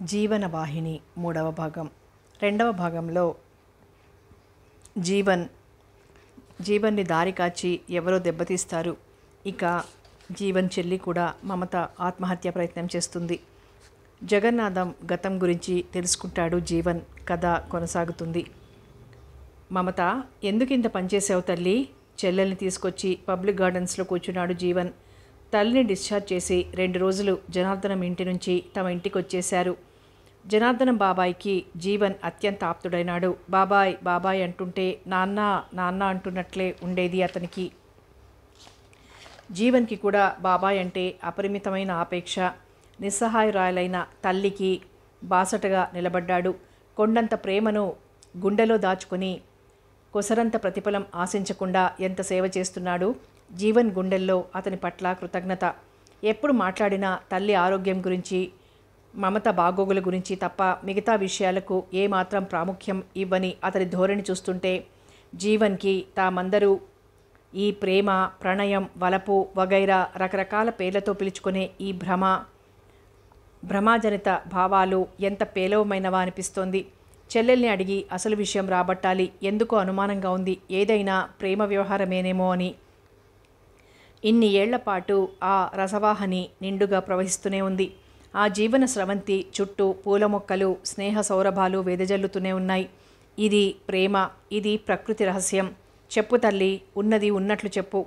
జీవనవాహిని మూడవ భాగం. రెండవ భాగంలో జీవన్ని దారి కాచి ఎవరో దెబ్బతీస్తారు. ఇక జీవన్ చెల్లి కూడా మమత ఆత్మహత్య ప్రయత్నం చేస్తుంది. జగన్నాథం గతం గురించి తెలుసుకుంటాడు జీవన్. కథ కొనసాగుతుంది. మమత, ఎందుకింత పనిచేసావు తల్లి? చెల్లెల్ని తీసుకొచ్చి పబ్లిక్ గార్డెన్స్లో కూర్చున్నాడు జీవన్. తల్లిని డిశ్చార్జ్ చేసి 2 రోజులు జనార్దనం ఇంటి నుంచి తమ ఇంటికి వచ్చేశారు. జనార్దనం బాబాయికి జీవన్ అత్యంత ఆప్తుడైనాడు. బాబాయ్ బాబాయ్ అంటుంటే నాన్న నాన్న అంటున్నట్లే ఉండేది అతనికి. జీవన్కి కూడా బాబాయ్ అంటే అపరిమితమైన ఆపేక్ష. నిస్సహాయురాలైన తల్లికి బాసటగా నిలబడ్డాడు. కొండంత ప్రేమను గుండెలో దాచుకొని కొసరంత ప్రతిఫలం ఆశించకుండా ఎంత సేవ చేస్తున్నాడు. జీవన్ గుండెల్లో అతని పట్ల కృతజ్ఞత. ఎప్పుడు మాట్లాడినా తల్లి ఆరోగ్యం గురించి, మమత బాగోగుల గురించి తప్ప మిగతా విషయాలకు ఏమాత్రం ప్రాముఖ్యం ఇవ్వని అతని ధోరణి చూస్తుంటే జీవన్కి తామందరూ ఈ ప్రేమ, ప్రణయం, వలపు వగైరా రకరకాల పేర్లతో పిలుచుకునే ఈ భ్రమాజనిత భావాలు ఎంత పేలవమైనవా అనిపిస్తోంది. చెల్లెల్ని అడిగి అసలు విషయం రాబట్టాలి. ఎందుకో అనుమానంగా ఉంది. ఏదైనా ప్రేమ వ్యవహారమేనేమో అని. ఇన్ని ఏళ్లపాటు ఆ రసవాహని నిండుగా ప్రవహిస్తూనే ఉంది. ఆ జీవన స్రవంతి చుట్టూ పూల మొక్కలు, స్నేహ సౌరభాలు వెదజల్లుతూనే ఉన్నాయి. ఇది ప్రేమ, ఇది ప్రకృతి రహస్యం. చెప్పు తల్లి, ఉన్నది ఉన్నట్లు చెప్పు.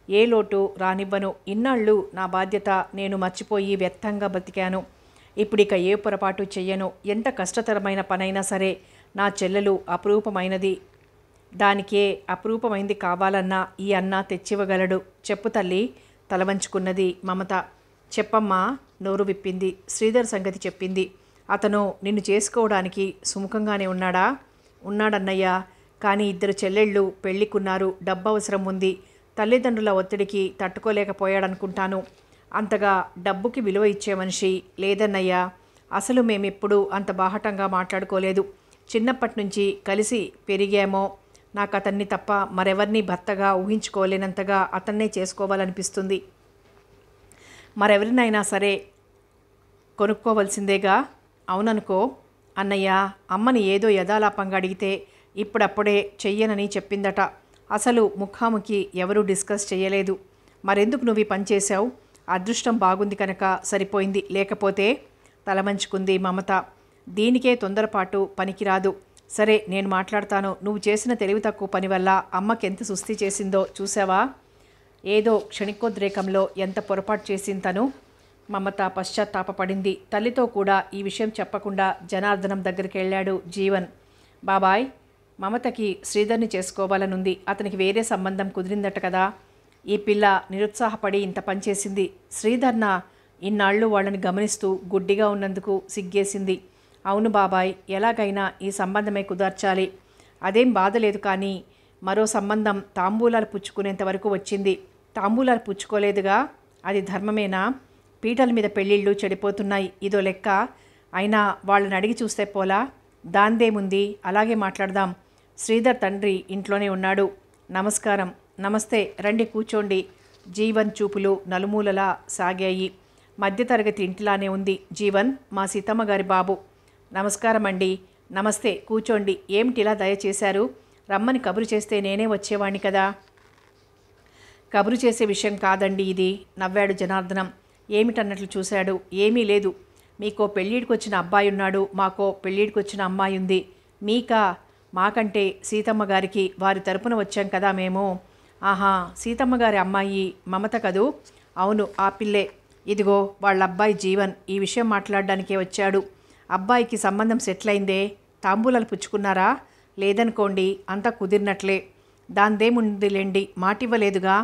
ఏ లోటు రానివ్వను. ఇన్నాళ్ళు నా బాధ్యత నేను మర్చిపోయి వ్యర్థంగా బతికాను. ఇప్పుడిక ఏ పొరపాటు చెయ్యను. ఎంత కష్టతరమైన పనైనా సరే నా చెల్లెలు అపురూపమైనది. దానికే అపురూపమైంది కావాలన్నా ఈ అన్న తెచ్చివ్వగలడు. చెప్పు తల్లి, తలవంచుకున్నది మమత. చెప్పమ్మా, నోరు విప్పింది. శ్రీధర్ సంగతి చెప్పింది. అతను నిన్ను చేసుకోవడానికి సుముఖంగానే ఉన్నాడా? ఉన్నాడన్నయ్యా. కానీ 2 చెల్లెళ్ళు పెళ్ళికున్నారు. డబ్బు అవసరం ఉంది. తల్లిదండ్రుల ఒత్తిడికి తట్టుకోలేకపోయాడనుకుంటాను. అంతగా డబ్బుకి విలువ ఇచ్చే మనిషి లేదన్నయ్యా. అసలు మేమెప్పుడు అంత బాహటంగా మాట్లాడుకోలేదు. చిన్నప్పటి నుంచి కలిసి పెరిగామో. నాకు అతన్ని తప్ప మరెవరిని భర్తగా ఊహించుకోలేనంతగా అతన్నే చేసుకోవాలనిపిస్తుంది. మరెవరినైనా సరే కొనుక్కోవలసిందేగా. అవుననుకో అన్నయ్య. అమ్మని ఏదో యథాలాపంగా అడిగితే ఇప్పుడప్పుడే చెయ్యనని చెప్పిందట. అసలు ముఖాముఖి ఎవరూ డిస్కస్ చేయలేదు. మరెందుకు నువ్వు ఈ పని చేశావు? అదృష్టం బాగుంది కనుక సరిపోయింది. లేకపోతే తలవంచుకుంది మమత. దీనికే తొందరపాటు పనికిరాదు. సరే, నేను మాట్లాడతాను. నువ్వు చేసిన తెలివి తక్కువ పని వల్ల అమ్మకెంత సుస్థి చేసిందో చూసావా? ఏదో క్షణికోద్రేకంలో ఎంత పొరపాటు చేసింది తను. మమత పశ్చాత్తాపపడింది. తల్లితో కూడా ఈ విషయం చెప్పకుండా జనార్దనం దగ్గరికి వెళ్ళాడు జీవన్. బాబాయ్, మమతకి శ్రీధర్ని చేసుకోవాలనుంది. అతనికి వేరే సంబంధం కుదిరిందట కదా. ఈ పిల్ల నిరుత్సాహపడి ఇంత పనిచేసింది. శ్రీధర్న ఇన్నాళ్ళు వాళ్ళని గమనిస్తూ గుడ్డిగా ఉన్నందుకు సిగ్గేసింది. అవును బాబాయ్, ఎలాగైనా ఈ సంబంధమే కుదర్చాలి. అదేం బాధలేదు. కానీ మరో సంబంధం తాంబూలాలు పుచ్చుకునేంత వరకు వచ్చింది. తాంబూలాలు పుచ్చుకోలేదుగా. అది ధర్మమేనా? పీటల మీద పెళ్ళిళ్ళు చెడిపోతున్నాయి. ఇదో లెక్క. అయినా వాళ్ళని అడిగి చూస్తే పోలా. దాందేముంది, అలాగే మాట్లాడదాం. శ్రీధర్ తండ్రి ఇంట్లోనే ఉన్నాడు. నమస్కారం. నమస్తే, రండి కూర్చోండి. జీవన్ చూపులు నలుమూలలా సాగాయి. మధ్యతరగతి ఇంటిలానే ఉంది. జీవన్ మా సీతమ్మ గారి బాబు. నమస్కారం అండి. నమస్తే, కూర్చోండి. ఏమిటిలా దయచేశారు? రమ్మని కబురు చేస్తే నేనే వచ్చేవాణ్ణి కదా. కబురు చేసే విషయం కాదండి ఇది, నవ్వాడు జనార్దనం. ఏమిటన్నట్లు చూశాడు. ఏమీ లేదు. మీకో పెళ్ళిడికొచ్చిన అబ్బాయి ఉన్నాడు. మాకో పెళ్ళిడికొచ్చిన అమ్మాయి ఉంది. మీకా? మాకంటే సీతమ్మ గారికి వారి తరపున వచ్చాం కదా మేము. ఆహా, సీతమ్మ గారి అమ్మాయి మమత కదూ? అవును, ఆ పిల్లే. ఇదిగో వాళ్ళ అబ్బాయి జీవన్ ఈ విషయం మాట్లాడడానికే వచ్చాడు. అబ్బాయికి సంబంధం సెటిల్ అయిందే. తాంబూలాలు పుచ్చుకున్నారా? లేదనుకోండి, అంతా కుదిరినట్లే. దాందేముందిలేండి, మాటివ్వలేదుగా.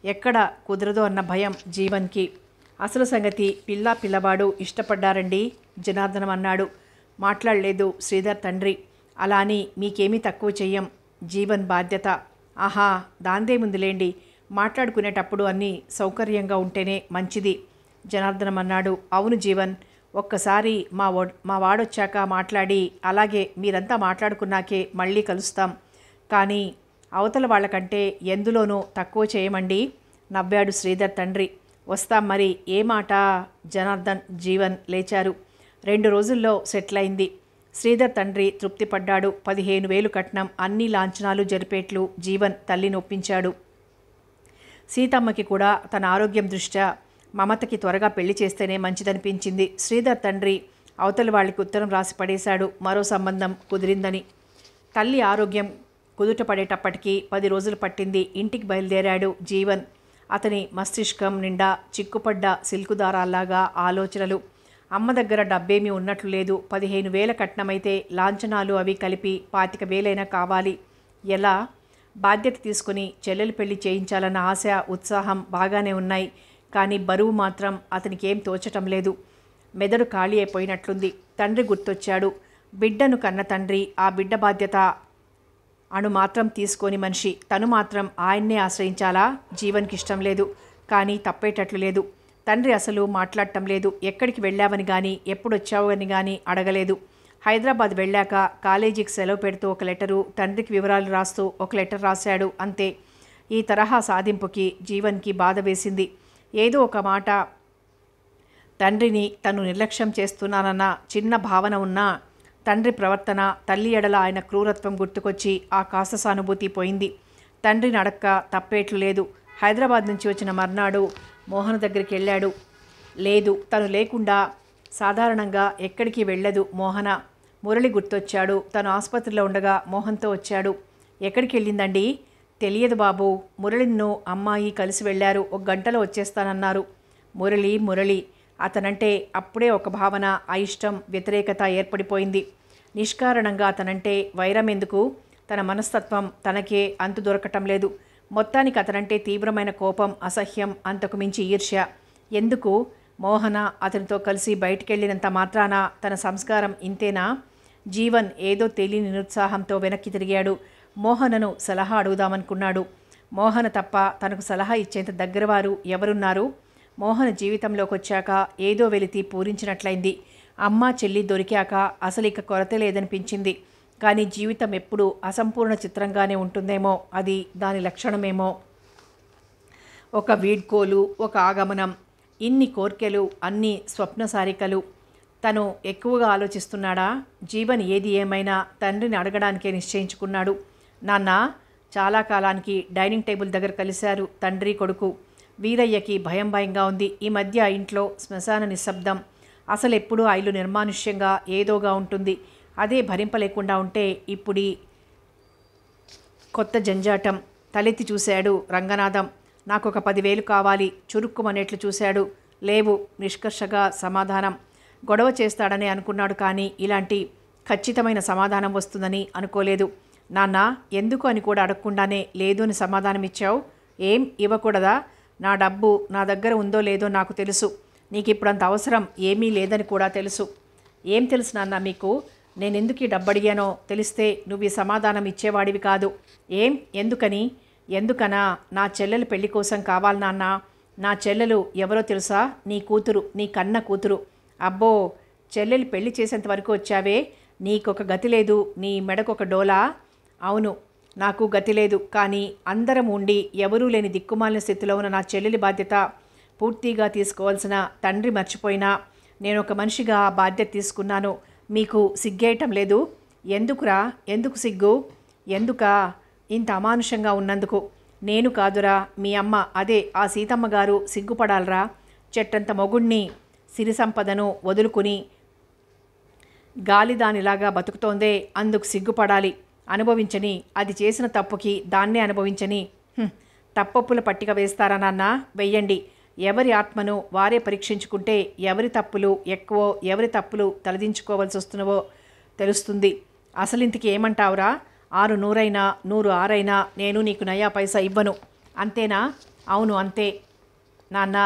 ఎక్కడ కుదరదో అన్న భయం జీవన్కి. అసలు సంగతి పిల్లవాడు ఇష్టపడ్డారండి, జనార్దనం అన్నాడు. మాట్లాడలేదు శ్రీధర్ తండ్రి. అలా అని మీకేమీ తక్కువ చెయ్యం. జీవన్ బాధ్యత. ఆహా, దాందేముందిలేండి. మాట్లాడుకునేటప్పుడు అన్నీ సౌకర్యంగా ఉంటేనే మంచిది, జనార్దనం అన్నాడు. అవును జీవన్, ఒక్కసారి మా వాడొచ్చాక మాట్లాడి అలాగే మీరంతా మాట్లాడుకున్నాకే మళ్ళీ కలుస్తాం. కానీ అవతల వాళ్ళకంటే ఎందులోనూ తక్కువ చేయమండి, నవ్వాడు శ్రీధర్ తండ్రి. వస్తాం మరి. ఏ మాట? జనార్దన్, జీవన్ లేచారు. 2 రోజుల్లో సెటిల్ అయింది. శ్రీధర్ తండ్రి తృప్తిపడ్డాడు. 15,000 కట్నం, అన్ని లాంఛనాలు జరిపేట్లు జీవన్ తల్లిని ఒప్పించాడు. సీతమ్మకి కూడా తన ఆరోగ్యం దృష్ట్యా మమతకి త్వరగా పెళ్లి చేస్తేనే మంచిదనిపించింది. శ్రీధర్ తండ్రి అవతలి వాళ్ళకి ఉత్తరం రాసి పడేశాడు, మరో సంబంధం కుదిరిందని. తల్లి ఆరోగ్యం కుదుట పడేటప్పటికీ 10 రోజులు పట్టింది. ఇంటికి బయలుదేరాడు జీవన్. అతని మస్తిష్కం నిండా చిక్కుపడ్డ సిల్కు దారాల్లాగా ఆలోచనలు. అమ్మ దగ్గర డబ్బేమీ ఉన్నట్లు లేదు. 15,000 కట్నమైతే లాంఛనాలు అవి కలిపి 25,000 కావాలి. ఎలా? బాధ్యత తీసుకుని చెల్లెలు పెళ్లి చేయించాలన్న ఆశ, ఉత్సాహం బాగానే ఉన్నాయి. కానీ బరువు మాత్రం అతనికి ఏం తోచటం లేదు. మెదడు ఖాళీ అయిపోయినట్లుంది. తండ్రి గుర్తొచ్చాడు. బిడ్డను కన్న తండ్రి, ఆ బిడ్డ బాధ్యత అణు మాత్రం తీసుకోని మనిషి. తను మాత్రం ఆయన్నే ఆశ్రయించాలా? జీవన్కి ఇష్టం లేదు, కానీ తప్పేటట్లు లేదు. తండ్రి అసలు మాట్లాడటం లేదు. ఎక్కడికి వెళ్ళావని కానీ, ఎప్పుడొచ్చావు అని కానీ అడగలేదు. హైదరాబాద్ వెళ్ళాక కాలేజీకి సెలవు పెడుతూ ఒక లెటరు, తండ్రికి వివరాలు రాస్తూ ఒక లెటర్ రాశాడు, అంతే. ఈ తరహా సాధింపుకి జీవన్కి బాధ వేసింది. ఏదో ఒక మాట తండ్రిని తను నిర్లక్ష్యం చేస్తున్నానన్న చిన్న భావన ఉన్నా తండ్రి ప్రవర్తన, తల్లి ఎడల ఆయన క్రూరత్వం గుర్తుకొచ్చి ఆ కాస్త సానుభూతి పోయింది. తండ్రిని అడక్క తప్పేట్లు లేదు. హైదరాబాద్ నుంచి వచ్చిన మర్నాడు మోహన్ దగ్గరికి వెళ్ళాడు. లేదు, తను లేకుండా సాధారణంగా ఎక్కడికి వెళ్ళదు మోహన. మురళి గుర్తొచ్చాడు. తను ఆసుపత్రిలో ఉండగా మోహన్తో వచ్చాడు. ఎక్కడికి వెళ్ళిందండి? తెలియదు బాబు. మురళిను అమ్మాయి కలిసి వెళ్ళారు. 1 గంటలో వచ్చేస్తానన్నారు. మురళి అతనంటే అప్పుడే ఒక భావన, అయిష్టం, వ్యతిరేకత ఏర్పడిపోయింది. నిష్కారణంగా అతనంటే వైరం ఎందుకు? తన మనస్తత్వం తనకే అంతు దొరకటం లేదు. మొత్తానికి అతనంటే తీవ్రమైన కోపం, అసహ్యం, అంతకు మించి ఈర్ష్య. ఎందుకు? మోహన అతనితో కలిసి బయటికెళ్ళినంత మాత్రాన తన సంస్కారం ఇంతేనా? జీవన్ ఏదో తెలియని నిరుత్సాహంతో వెనక్కి తిరిగాడు. మోహనను సలహా అడుగుదామనుకున్నాడు. మోహన తప్ప తనకు సలహా ఇచ్చేంత దగ్గరవారు ఎవరున్నారు? మోహన జీవితంలోకి వచ్చాక ఏదో వెలితి పూరించినట్లయింది. అమ్మ చెల్లి దొరికాక అసలు ఇక కొరత లేదనిపించింది. కానీ జీవితం ఎప్పుడూ అసంపూర్ణ చిత్రంగానే ఉంటుందేమో, అది దాని లక్షణమేమో. ఒక వీడ్కోలు, ఒక ఆగమనం, ఇన్ని కోర్కెలు, అన్ని స్వప్నసారికలు. తను ఎక్కువగా ఆలోచిస్తున్నాడా? జీవన్ ఏది ఏమైనా తండ్రిని అడగడానికే నిశ్చయించుకున్నాడు. నాన్న, చాలా కాలానికి డైనింగ్ టేబుల్ దగ్గర కలిశారు తండ్రి కొడుకు. వీరయ్యకి భయంగా ఉంది. ఈ మధ్య ఇంట్లో శ్మశాన నిశ్శబ్దం. అసలు ఎప్పుడూ ఆ ఇల్లు నిర్మానుష్యంగా ఏదోగా ఉంటుంది. అదే భరింపలేకుండా ఉంటే ఇప్పుడీ కొత్త జంజాటం. తలెత్తి చూశాడు రంగనాథం. నాకొక 10,000 కావాలి. చురుక్కుమనేట్లు చూశాడు. లేవు, నిష్కర్షగా సమాధానం. గొడవ చేస్తాడని అనుకున్నాడు, కానీ ఇలాంటి ఖచ్చితమైన సమాధానం వస్తుందని అనుకోలేదు. నాన్న, ఎందుకు అని కూడా అడగకుండానే లేదు అని సమాధానం ఇచ్చావు. ఏం ఇవ్వకూడదా? నా డబ్బు నా దగ్గర ఉందో లేదో నాకు తెలుసు. నీకు ఇప్పుడంత అవసరం ఏమీ లేదని కూడా తెలుసు. ఏం తెలుసు నాన్న మీకు? నేనెందుకు ఈ డబ్బు అడిగానో తెలిస్తే నువ్వు ఈ సమాధానం ఇచ్చేవాడివి కాదు. ఏం? ఎందుకని? ఎందుకనా? నా చెల్లెలు పెళ్లి కోసం కావాలి నాన్న. నా చెల్లెలు ఎవరో తెలుసా? నీ కూతురు, నీ కన్న కూతురు. అబ్బో, చెల్లెలు పెళ్లి చేసేంత వరకు వచ్చావే. నీకొక గతి లేదు, నీ మెడకొక డోలా. అవును, నాకు గతి లేదు. కానీ అందరం ఉండి ఎవరూ లేని దిక్కుమాలిన స్థితిలో ఉన్న నా చెల్లెలి బాధ్యత పూర్తిగా తీసుకోవాల్సిన తండ్రి మర్చిపోయినా నేను ఒక మనిషిగా ఆ బాధ్యత తీసుకున్నాను. మీకు సిగ్గేయటం లేదు? ఎందుకురా? ఎందుకు సిగ్గు? ఎందుకా? ఇంత అమానుషంగా ఉన్నందుకు. నేను కాదురా, మీ అమ్మ, అదే ఆ సీతమ్మ గారు సిగ్గుపడాలరా. చెట్టంత మొగుణ్ణి, సిరి సంపదను వదులుకుని గాలిదానిలాగా బతుకుతోందే, అందుకు సిగ్గుపడాలి. అనుభవించని, అది చేసిన తప్పుకి దాన్నే అనుభవించని. తప్పొప్పుల పట్టిక వేస్తారా నాన్న? వెయ్యండి. ఎవరి ఆత్మను వారే పరీక్షించుకుంటే ఎవరి తప్పులు ఎక్కువో, ఎవరి తప్పులు తలదించుకోవాల్సి వస్తున్నవో తెలుస్తుంది. అసలు ఇంతకీ ఏమంటావురా? 6 100 100 6 నేను నీకు నయా పైసా ఇవ్వను. అంతేనా? అవును, అంతే. నాన్న,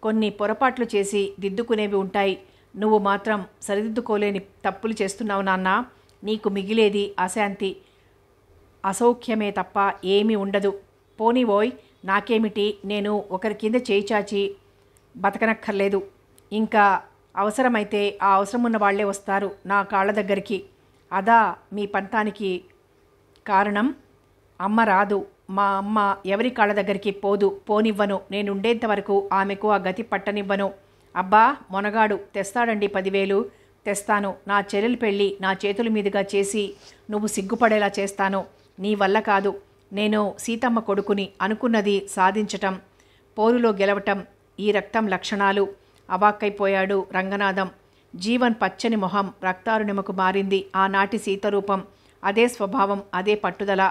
కొన్ని పొరపాట్లు చేసి దిద్దుకునేవి ఉంటాయి. నువ్వు మాత్రం సరిదిద్దుకోలేని తప్పులు చేస్తున్నావు నాన్న. నీకు మిగిలేది అశాంతి, అసౌఖ్యమే తప్ప ఏమీ ఉండదు. పోనీవోయ్, నాకేమిటి? నేను ఒకరి కింద చేయి చాచి బతకనక్కర్లేదు. ఇంకా అవసరమైతే ఆ అవసరం ఉన్న వాళ్లే వస్తారు నా కాళ్ళ దగ్గరికి. అదా మీ పంతానికి కారణం? అమ్మ రాదు. మా అమ్మ ఎవరి కాళ్ళ దగ్గరికి పోదు, పోనివ్వను. నేనుండేంత వరకు ఆమెకు ఆ గతి పట్టనివ్వను. అబ్బా, మొనగాడు తెస్తాడండి 10,000. తెస్తాను. నా చెల్లెలి పెళ్ళి నా చేతుల మీదుగా చేసి నువ్వు సిగ్గుపడేలా చేస్తాను. నీ వల్ల కాదు. నేను సీతమ్మ కొడుకుని, అనుకున్నది సాధించటం, పోరులో గెలవటం, ఈ రక్తం లక్షణాలు. అవాక్కైపోయాడు రంగనాథం. జీవన్ పచ్చని మొహం రక్తారుణిమకు మారింది. ఆనాటి సీతరూపం, అదే స్వభావం, అదే పట్టుదల.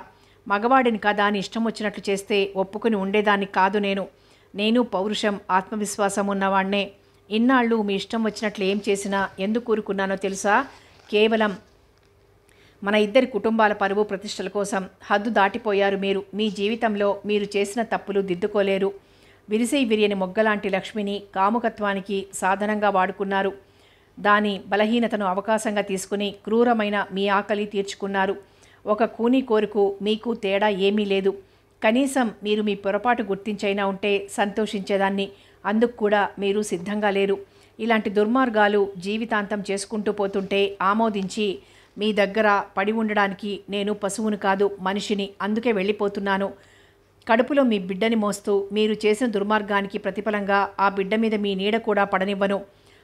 మగవాడిని కదా అని ఇష్టం వచ్చినట్లు చేస్తే ఒప్పుకుని ఉండేదాన్ని కాదు నేను పౌరుషం, ఆత్మవిశ్వాసం ఉన్నవాణ్ణే. ఇన్నాళ్ళు మీ ఇష్టం వచ్చినట్లు ఏం చేసినా ఎందుకు కూరుకున్నానో తెలుసా? కేవలం మన ఇద్దరి కుటుంబాల పరువు ప్రతిష్టల కోసం. హద్దు దాటిపోయారు మీరు. మీ జీవితంలో మీరు చేసిన తప్పులు దిద్దుకోలేరు. విరిసై విరియని మొగ్గలాంటి లక్ష్మిని కాముకత్వానికి సాధనంగా వాడుకున్నారు. దాని బలహీనతను అవకాశంగా తీసుకుని క్రూరమైన మీ ఆకలి తీర్చుకున్నారు. ఒక కూని కోరుకు మీకు తేడా ఏమీ లేదు. కనీసం మీరు మీ పొరపాటు గుర్తించైనా ఉంటే సంతోషించేదాన్ని. అందుకు కూడా మీరు సిద్ధంగా లేరు. ఇలాంటి దుర్మార్గాలు జీవితాంతం చేసుకుంటూ పోతుంటే ఆమోదించి మీ దగ్గర పడి ఉండడానికి నేను పశువును కాదు, మనిషిని. అందుకే వెళ్ళిపోతున్నాను. కడుపులో మీ బిడ్డని మోస్తూ మీరు చేసిన దుర్మార్గానికి ప్రతిఫలంగా ఆ బిడ్డ మీద మీ నీడ కూడా పడనివ్వను.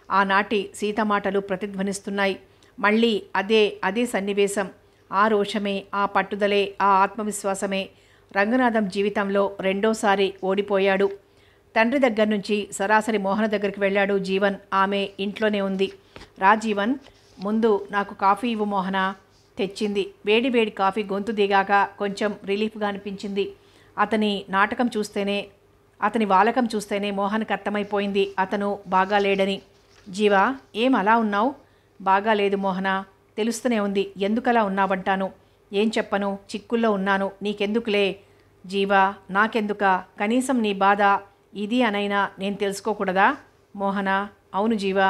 ఆనాటి సీత మాటలు ప్రతిధ్వనిస్తున్నాయి. మళ్ళీ అదే సన్నివేశం. ఆ రోషమే, ఆ పట్టుదలే, ఆ ఆత్మవిశ్వాసమే. రంగనాథం జీవితంలో రెండోసారి ఓడిపోయాడు. తండ్రి దగ్గర నుంచి సరాసరి మోహన దగ్గరికి వెళ్ళాడు జీవన్. ఆమె ఇంట్లోనే ఉంది. రా జీవన్, ముందు నాకు కాఫీ ఇవ్వు మోహన. తెచ్చింది. వేడి వేడి కాఫీ గొంతు దిగాక కొంచెం రిలీఫ్గా అనిపించింది. అతని వాలకం చూస్తేనే మోహన్కి అర్థమైపోయింది అతను బాగా లేడని. జీవా, ఏం అలా ఉన్నావు? బాగాలేదు మోహన. తెలుస్తూనే ఉంది. ఎందుకలా ఉన్నావంటాను. ఏం చెప్పను, చిక్కుల్లో ఉన్నాను. నీకెందుకులే జీవా. నాకెందుకా? కనీసం నీ బాధ ఇది అనైనా నేను తెలుసుకోకూడదా? మోహన, అవును జీవా.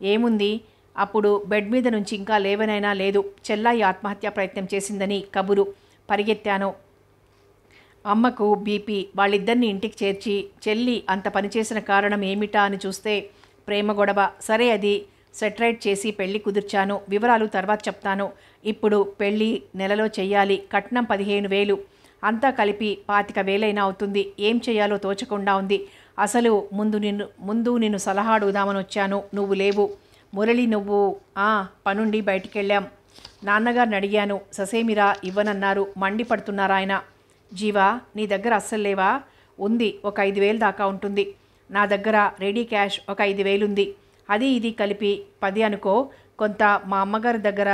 ఏముంది? అప్పుడు బెడ్ మీద నుంచి ఇంకా లేవనైనా లేదు. చెల్లాయి ఆత్మహత్యా ప్రయత్నం చేసిందని కబురు. పరిగెత్తాను. అమ్మకు బీపీ. వాళ్ళిద్దరిని ఇంటికి చేర్చి చెల్లి అంత పనిచేసిన కారణం ఏమిటా అని చూస్తే ప్రేమ గొడవ. సరే, అది సెటరైట్ చేసి పెళ్లి కుదిర్చాను. వివరాలు తర్వాత చెప్తాను. ఇప్పుడు పెళ్లి నెలలో చెయ్యాలి. కట్నం 15,000. అంతా కలిపి 25,000 అవుతుంది. ఏం చేయాలో తోచకుండా ఉంది. అసలు ముందు నిన్ను సలహా అడుగుదామని వచ్చాను. నువ్వు లేవు. మురళి నువ్వు పనుండి బయటికెళ్ళాం. నాన్నగారిని అడిగాను. ససేమిరా ఇవ్వనన్నారు. మండిపడుతున్నారాయన. జీవా, నీ దగ్గర అస్సలు లేవా? ఉంది. ఒక 5,000 దాకా ఉంటుంది. నా దగ్గర రెడీ క్యాష్ ఒక 5,000 ఉంది. అది ఇది కలిపి 10 అనుకో. కొంత మా అమ్మగారి దగ్గర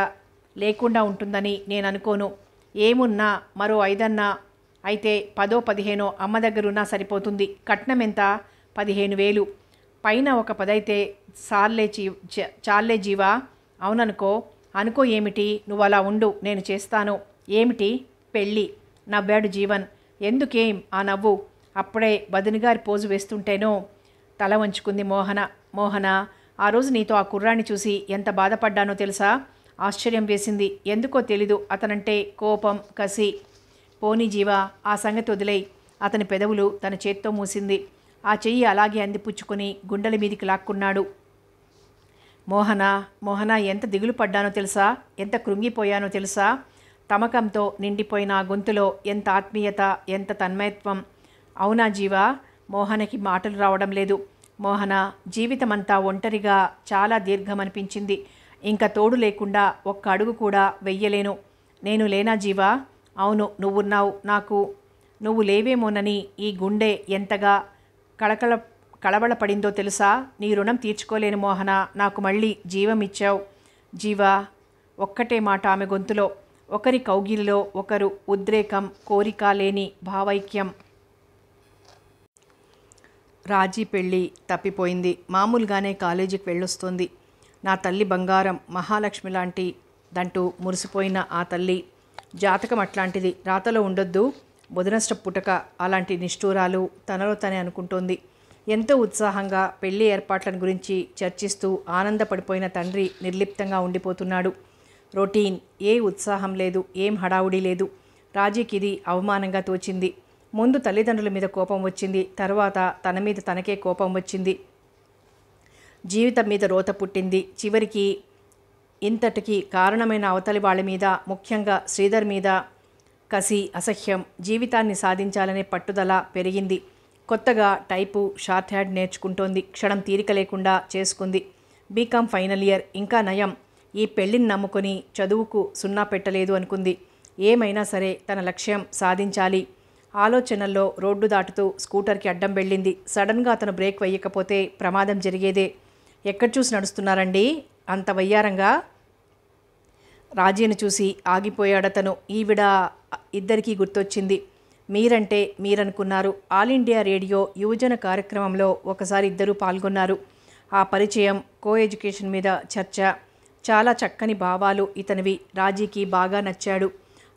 లేకుండా ఉంటుందని నేను అనుకోను. ఏమున్నా మరో 5 అన్నా అయితే 10 15 అమ్మ దగ్గర ఉన్నా సరిపోతుంది. కట్నం ఎంత? 15,000. పైన ఒక 10 అయితే చాలే జీవా. అవుననుకో. అనుకో ఏమిటి? నువ్వు అలా ఉండు, నేను చేస్తాను. ఏమిటి? పెళ్ళి. నవ్వాడు జీవన్. ఎందుకేం ఆ నవ్వు? అప్పుడే వదినగారి పోజు వేస్తుంటేనో. తల వంచుకుంది మోహన. ఆ రోజు నీతో ఆ కుర్రాన్ని చూసి ఎంత బాధపడ్డానో తెలుసా? ఆశ్చర్యం వేసింది. ఎందుకో తెలీదు. అతనంటే కోపం, కసి. పోనీ జీవా, ఆ సంగతి వదిలేయి. అతని పెదవులు తన చేత్తో మూసింది. ఆ చెయ్యి అలాగే అందిపుచ్చుకొని గుండెల మీదికి లాక్కున్నాడు. మోహన, ఎంత దిగులు పడ్డానో తెలుసా? ఎంత కృంగిపోయానో తెలుసా? తమకంతో నిండిపోయిన ఆ గొంతులో ఎంత ఆత్మీయత, ఎంత తన్మయత్వం. అవునా జీవా? మోహనకి మాటలు రావడం లేదు. మోహన, జీవితమంతా ఒంటరిగా చాలా దీర్ఘమనిపించింది. ఇంకా తోడు లేకుండా ఒక్క అడుగు కూడా వెయ్యలేను. నేను లేనా జీవా? అవును, నువ్వున్నావు. నాకు నువ్వు లేవేమోనని ఈ గుండె ఎంతగా కళవళపడిందో తెలుసా? నీ రుణం తీర్చుకోలేను మోహన. నాకు మళ్ళీ జీవం ఇచ్చావు. జీవా. ఒక్కటే మాట ఆమె గొంతులో. ఒకరి కౌగిలిలో ఒకరు. ఉద్రేకం, కోరిక లేని భావైక్యం. రాజీ పెళ్ళి తప్పిపోయింది. మామూలుగానే కాలేజీకి వెళ్ళొస్తుంది. నా తల్లి బంగారం, మహాలక్ష్మి లాంటి దంటూ మురిసిపోయిన ఆ తల్లి జాతకం అట్లాంటిది. రాతలో ఉండొద్దు బుధనష్ట పుటక. అలాంటి నిష్ఠూరాలు తనలో తనే అనుకుంటోంది. ఎంతో ఉత్సాహంగా పెళ్లి ఏర్పాట్లను గురించి చర్చిస్తూ ఆనందపడిపోయిన తండ్రి నిర్లిప్తంగా ఉండిపోతున్నాడు. రొటీన్. ఏ ఉత్సాహం లేదు, ఏం హడావుడి లేదు. రాజీకి ఇది అవమానంగా తోచింది. ముందు తల్లిదండ్రుల మీద కోపం వచ్చింది. తర్వాత తన మీద తనకే కోపం వచ్చింది. జీవితం మీద రోత పుట్టింది. చివరికి ఇంతటికి కారణమైన అవతలి వాళ్ళ మీద, ముఖ్యంగా శ్రీధర్ మీద కసి, అసహ్యం. జీవితాన్ని సాధించాలనే పట్టుదల పెరిగింది. కొత్తగా టైపు, షార్ట్ హ్యాండ్ నేర్చుకుంటోంది. క్షణం తీరిక లేకుండా చేసుకుంది. బీకామ్ ఫైనల్ ఇయర్, ఇంకా నయం ఈ పెళ్లిని నమ్ముకొని చదువుకు సున్నా పెట్టలేదు అనుకుంది. ఏమైనా సరే తన లక్ష్యం సాధించాలి. ఆలోచనల్లో రోడ్డు దాటుతూ స్కూటర్కి అడ్డం వెళ్ళింది. సడన్గా అతను బ్రేక్ వేయకపోతే ప్రమాదం జరిగేదే. ఎక్కడ చూసి నడుస్తున్నారండి అంత వయ్యారంగా? రాజీని చూసి ఆగిపోయాడతను. ఈవిడ ఇద్దరికీ గుర్తొచ్చింది. మీరంటే మీరనుకున్నారు. ఆల్ ఇండియా రేడియో యువజన కార్యక్రమంలో ఒకసారి ఇద్దరూ పాల్గొన్నారు. ఆ పరిచయం, కో ఎడ్యుకేషన్ మీద చర్చ, చాలా చక్కని భావాలు ఇతనివి. రాజీకి బాగా నచ్చాడు.